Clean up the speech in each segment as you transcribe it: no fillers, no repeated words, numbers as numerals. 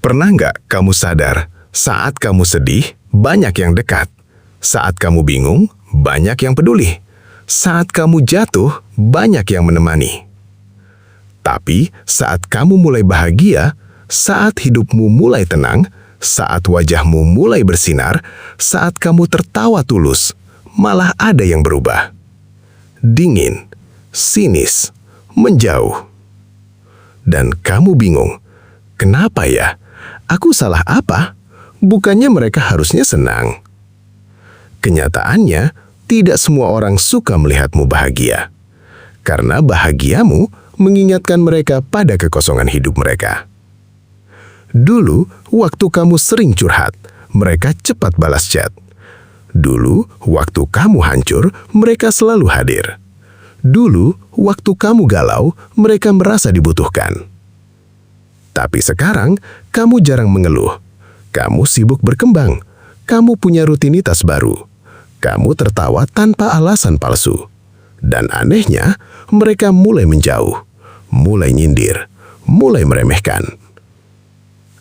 Pernah nggak kamu sadar, saat kamu sedih, banyak yang dekat. Saat kamu bingung, banyak yang peduli. Saat kamu jatuh, banyak yang menemani. Tapi saat kamu mulai bahagia, saat hidupmu mulai tenang, saat wajahmu mulai bersinar, saat kamu tertawa tulus, malah ada yang berubah. Dingin, sinis, menjauh. Dan kamu bingung, kenapa ya? Aku salah apa? Bukannya mereka harusnya senang. Kenyataannya, tidak semua orang suka melihatmu bahagia. Karena bahagiamu mengingatkan mereka pada kekosongan hidup mereka. Dulu, waktu kamu sering curhat, mereka cepat balas chat. Dulu, waktu kamu hancur, mereka selalu hadir. Dulu, waktu kamu galau, mereka merasa dibutuhkan. Tapi sekarang, kamu jarang mengeluh. Kamu sibuk berkembang. Kamu punya rutinitas baru. Kamu tertawa tanpa alasan palsu. Dan anehnya, mereka mulai menjauh, mulai nyindir, mulai meremehkan.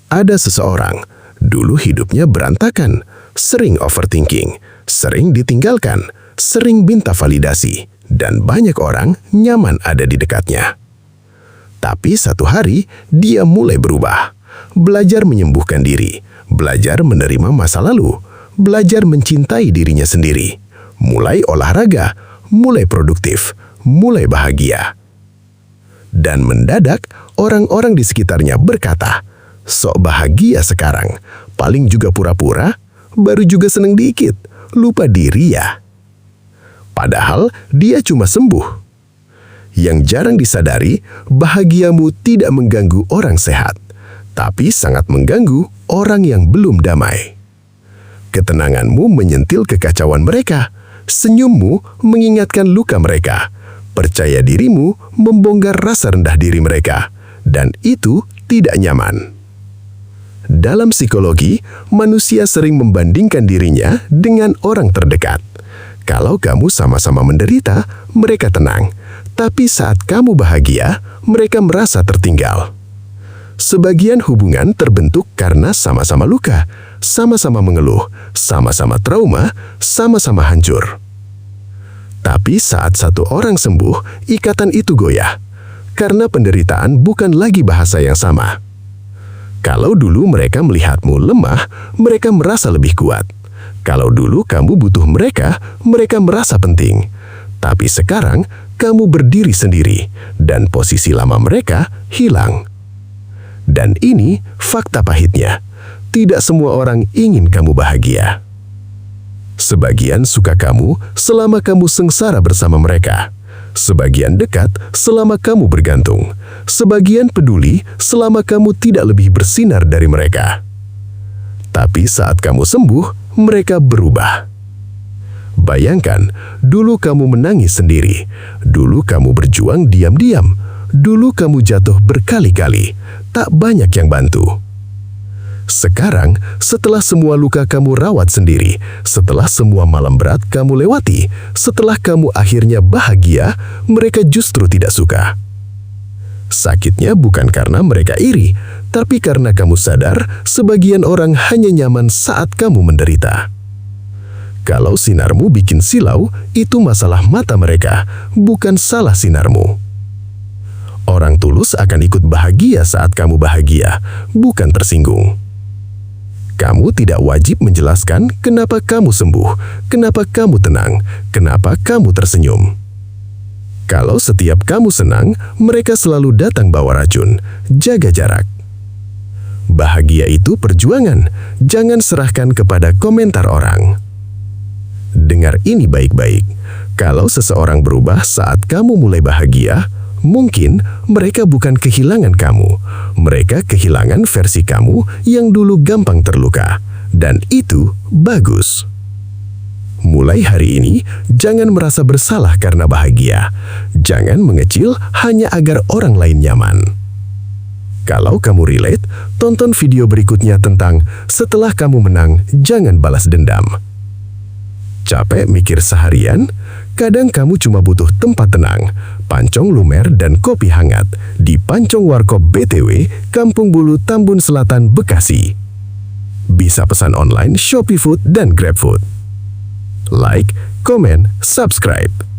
Ada seseorang, dulu hidupnya berantakan, sering overthinking, sering ditinggalkan, sering minta validasi, dan banyak orang nyaman ada di dekatnya. Tapi satu hari, dia mulai berubah. Belajar menyembuhkan diri, belajar menerima masa lalu, belajar mencintai dirinya sendiri, mulai olahraga, mulai produktif, mulai bahagia. Dan mendadak, orang-orang di sekitarnya berkata, "Sok bahagia sekarang, paling juga pura-pura, baru juga seneng dikit, lupa diri ya." Padahal dia cuma sembuh. Yang jarang disadari, bahagiamu tidak mengganggu orang sehat, tapi sangat mengganggu orang yang belum damai. Ketenanganmu menyentil kekacauan mereka, senyummu mengingatkan luka mereka, percaya dirimu membongkar rasa rendah diri mereka, dan itu tidak nyaman. Dalam psikologi, manusia sering membandingkan dirinya dengan orang terdekat. Kalau kamu sama-sama menderita, mereka tenang. Tapi saat kamu bahagia, mereka merasa tertinggal. Sebagian hubungan terbentuk karena sama-sama luka, sama-sama mengeluh, sama-sama trauma, sama-sama hancur. Tapi saat satu orang sembuh, ikatan itu goyah. Karena penderitaan bukan lagi bahasa yang sama. Kalau dulu mereka melihatmu lemah, mereka merasa lebih kuat. Kalau dulu kamu butuh mereka, mereka merasa penting. Tapi sekarang, kamu berdiri sendiri, dan posisi lama mereka hilang. Dan ini fakta pahitnya. Tidak semua orang ingin kamu bahagia. Sebagian suka kamu selama kamu sengsara bersama mereka. Sebagian dekat selama kamu bergantung. Sebagian peduli selama kamu tidak lebih bersinar dari mereka. Tapi saat kamu sembuh, mereka berubah. Bayangkan, dulu kamu menangis sendiri, dulu kamu berjuang diam-diam, dulu kamu jatuh berkali-kali, tak banyak yang bantu. Sekarang, setelah semua luka kamu rawat sendiri, setelah semua malam berat kamu lewati, setelah kamu akhirnya bahagia, mereka justru tidak suka. Sakitnya bukan karena mereka iri, tapi karena kamu sadar sebagian orang hanya nyaman saat kamu menderita. Kalau sinarmu bikin silau, itu masalah mata mereka, bukan salah sinarmu. Orang tulus akan ikut bahagia saat kamu bahagia, bukan tersinggung. Kamu tidak wajib menjelaskan kenapa kamu sembuh, kenapa kamu tenang, kenapa kamu tersenyum. Kalau setiap kamu senang, mereka selalu datang bawa racun. Jaga jarak. Bahagia itu perjuangan, jangan serahkan kepada komentar orang. Dengar ini baik-baik. Kalau seseorang berubah saat kamu mulai bahagia, mungkin mereka bukan kehilangan kamu. Mereka kehilangan versi kamu yang dulu gampang terluka. Dan itu bagus. Mulai hari ini, jangan merasa bersalah karena bahagia. Jangan mengecil hanya agar orang lain nyaman. Kalau kamu relate, tonton video berikutnya tentang setelah kamu menang, jangan balas dendam. Capek mikir seharian? Kadang kamu cuma butuh tempat tenang, pancong lumer dan kopi hangat di Pancong Warkop BTW, Kampung Bulu, Tambun Selatan, Bekasi. Bisa pesan online Shopee Food dan GrabFood. Like, komen, subscribe.